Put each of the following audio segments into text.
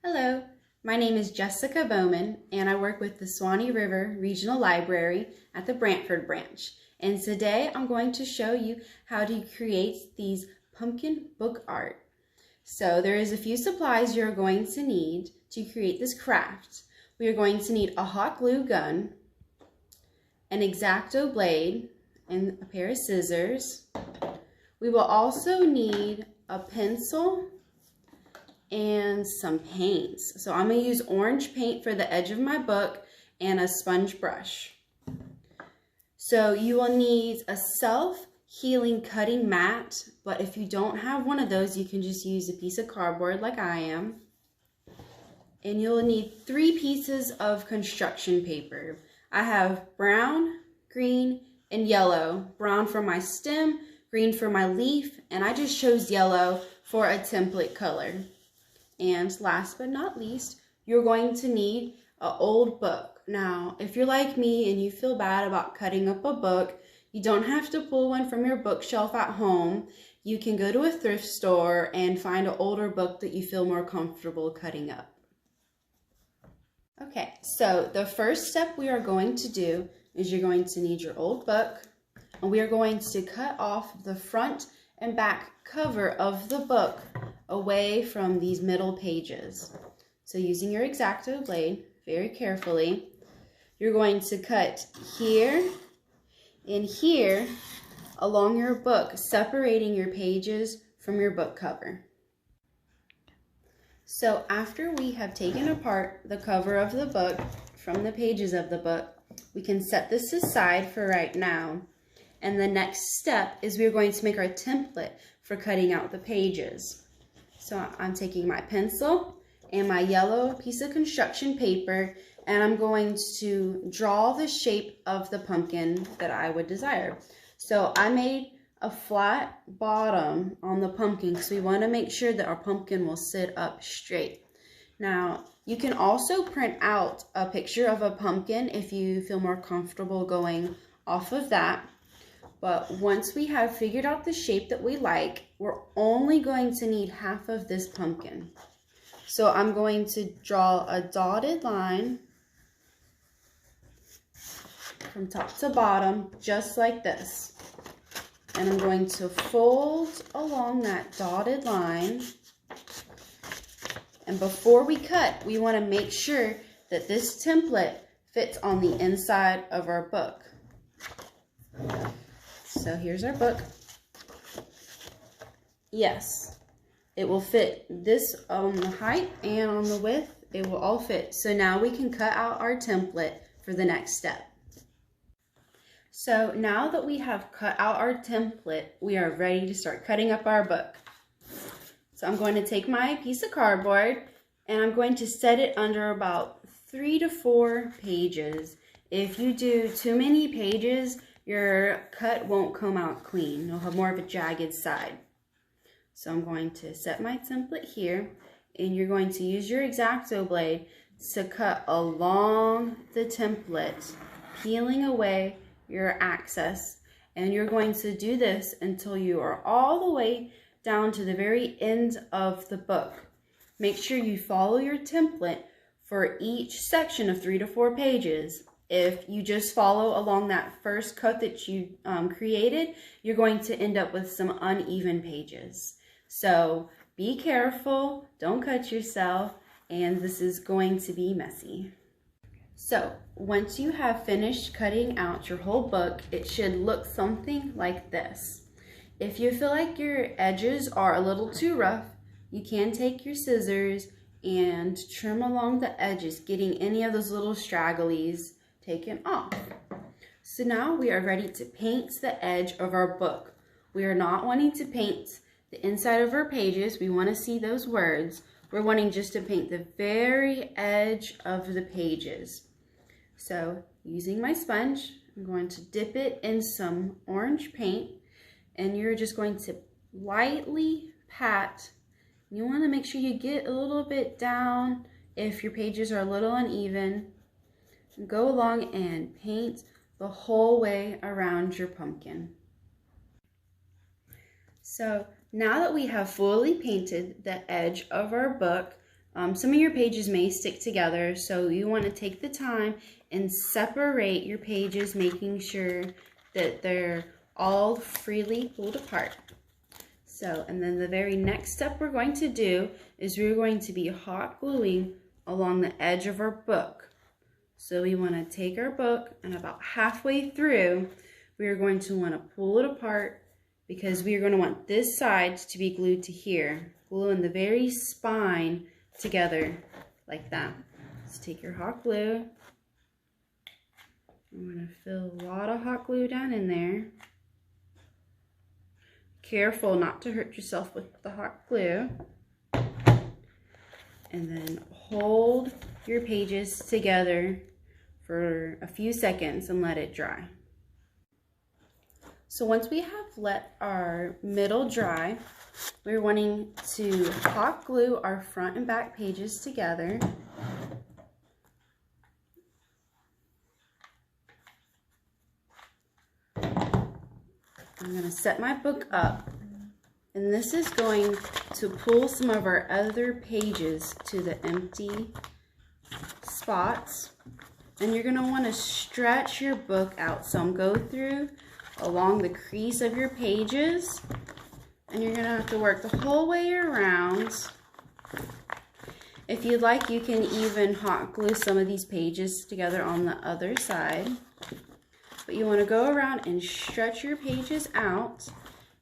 Hello, my name is Jessica Bowman and I work with the Swanee River Regional Library at the Branford branch. And today I'm going to show you how to create these pumpkin book art. So there is a few supplies you're going to need to create this craft. We are going to need a hot glue gun, an X-Acto blade, and a pair of scissors. We will also need a pencil and some paints. So I'm going to use orange paint for the edge of my book and a sponge brush. So you will need a self-healing cutting mat, but if you don't have one of those, you can just use a piece of cardboard like I am. And you'll need 3 pieces of construction paper. I have brown, green, and yellow. Brown for my stem, green for my leaf, and I just chose yellow for a template color. And last but not least, you're going to need an old book. Now, if you're like me and you feel bad about cutting up a book, you don't have to pull one from your bookshelf at home. You can go to a thrift store and find an older book that you feel more comfortable cutting up. Okay, so the first step we are going to do is you're going to need your old book, and we are going to cut off the front and back cover of the book away from these middle pages. So using your X-Acto blade very carefully, you're going to cut here and here along your book, separating your pages from your book cover. So after we have taken apart the cover of the book from the pages of the book, we can set this aside for right now. And the next step is we're going to make our template for cutting out the pages. So I'm taking my pencil and my yellow piece of construction paper, and I'm going to draw the shape of the pumpkin that I would desire. So I made a flat bottom on the pumpkin because we want to make sure that our pumpkin will sit up straight. Now, you can also print out a picture of a pumpkin if you feel more comfortable going off of that. But once we have figured out the shape that we like, we're only going to need half of this pumpkin. So I'm going to draw a dotted line from top to bottom, just like this. And I'm going to fold along that dotted line. And before we cut, we want to make sure that this template fits on the inside of our book. So here's our book. Yes, it will fit this on the height and on the width. It will all fit. So now we can cut out our template for the next step. So now that we have cut out our template, we are ready to start cutting up our book. So I'm going to take my piece of cardboard and I'm going to set it under about 3 to 4 pages. If you do too many pages, your cut won't come out clean. You'll have more of a jagged side. So I'm going to set my template here, and you're going to use your X-Acto blade to cut along the template, peeling away your excess. And you're going to do this until you are all the way down to the very end of the book. Make sure you follow your template for each section of 3 to 4 pages. If you just follow along that first cut that you created, you're going to end up with some uneven pages. So be careful, don't cut yourself, and this is going to be messy. So once you have finished cutting out your whole book, it should look something like this. If you feel like your edges are a little too rough, you can take your scissors and trim along the edges, getting any of those little stragglies taken off. So now we are ready to paint the edge of our book. We are not wanting to paint the inside of our pages. We want to see those words. We're wanting just to paint the very edge of the pages. So using my sponge, I'm going to dip it in some orange paint, and you're just going to lightly pat. You want to make sure you get a little bit down if your pages are a little uneven. Go along and paint the whole way around your pumpkin. So now that we have fully painted the edge of our book, Some of your pages may stick together, so you want to take the time and separate your pages, making sure that they're all freely pulled apart. So, and then the very next step we're going to do is we're going to be hot gluing along the edge of our book. So we want to take our book, and about halfway through, we are going to want to pull it apart, because we are going to want this side to be glued to here, gluing the very spine together like that. Let's take your hot glue. I'm going to fill a lot of hot glue down in there. Careful not to hurt yourself with the hot glue. And then hold your pages together for a few seconds and let it dry. So once we have let our middle dry, we're wanting to hot glue our front and back pages together. I'm going to set my book up, and this is going to pull some of our other pages to the empty spots. And you're going to want to stretch your book out some. Go through along the crease of your pages, and you're going to have to work the whole way around. If you'd like, you can even hot glue some of these pages together on the other side. But you want to go around and stretch your pages out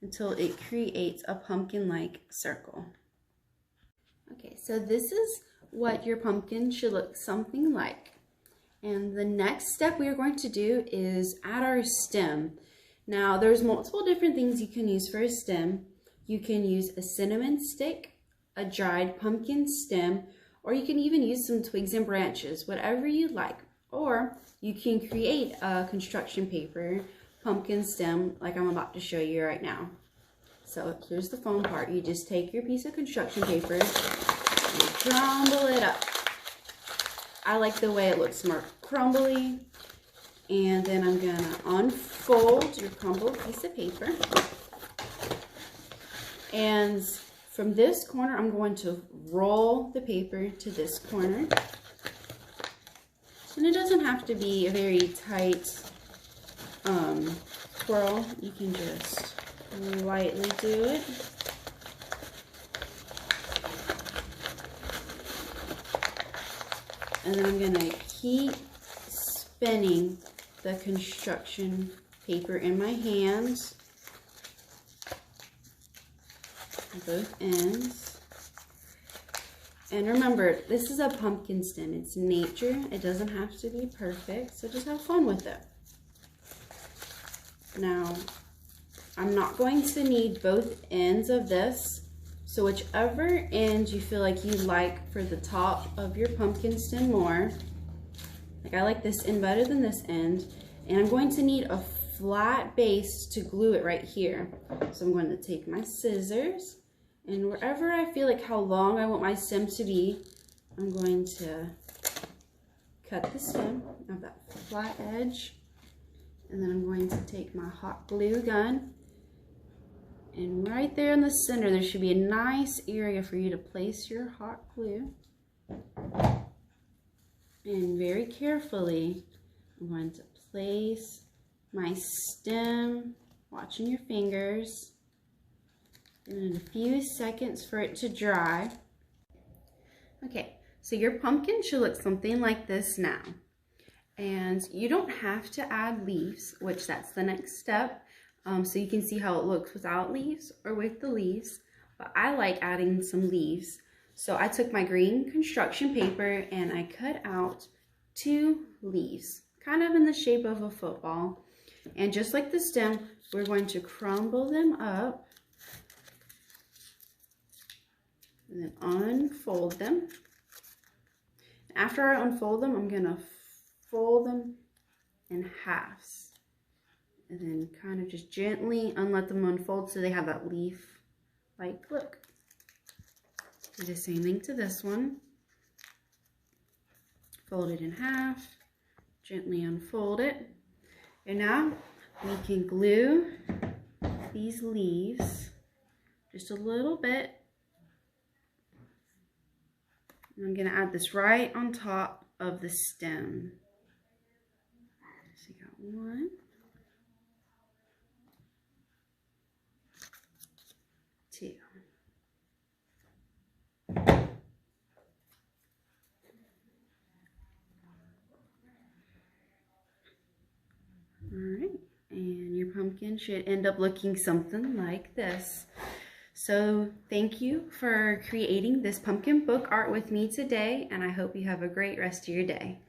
until it creates a pumpkin-like circle. Okay, so this is what your pumpkin should look something like. And the next step we are going to do is add our stem. Now, there's multiple different things you can use for a stem. You can use a cinnamon stick, a dried pumpkin stem, or you can even use some twigs and branches, whatever you like. Or you can create a construction paper pumpkin stem like I'm about to show you right now. So here's the fun part. You just take your piece of construction paper and crumble it up. I like the way it looks more crumbly. And then I'm going to unfold your crumbled piece of paper. And from this corner, I'm going to roll the paper to this corner. And it doesn't have to be a very tight twirl. You can just lightly do it. And then I'm going to keep spinning the construction paper in my hands on both ends. And remember, this is a pumpkin stem. It's nature. It doesn't have to be perfect, so just have fun with it. Now, I'm not going to need both ends of this, so whichever end you feel like you like for the top of your pumpkin stem more. Like I like this end better than this end, and I'm going to need a flat base to glue it right here. So I'm going to take my scissors, and wherever I feel like how long I want my stem to be, I'm going to cut the stem of that flat edge. And then I'm going to take my hot glue gun, and right there in the center there should be a nice area for you to place your hot glue. And very carefully I'm going to place my stem, watching your fingers. And in a few seconds for it to dry. Okay, so your pumpkin should look something like this now. And you don't have to add leaves, which that's the next step. So you can see how it looks without leaves or with the leaves. But I like adding some leaves. So I took my green construction paper and I cut out 2 leaves, kind of in the shape of a football. And just like the stem, we're going to crumble them up. And then unfold them. After I unfold them, I'm going to fold them in halves. And then kind of just gently unlet them unfold so they have that leaf-like look. Do the same thing to this one. Fold it in half. Gently unfold it. And now we can glue these leaves just a little bit I'm going to add this right on top of the stem. So you got 1, 2. Alright, and your pumpkin should end up looking something like this. So thank you for creating this pumpkin book art with me today, and I hope you have a great rest of your day.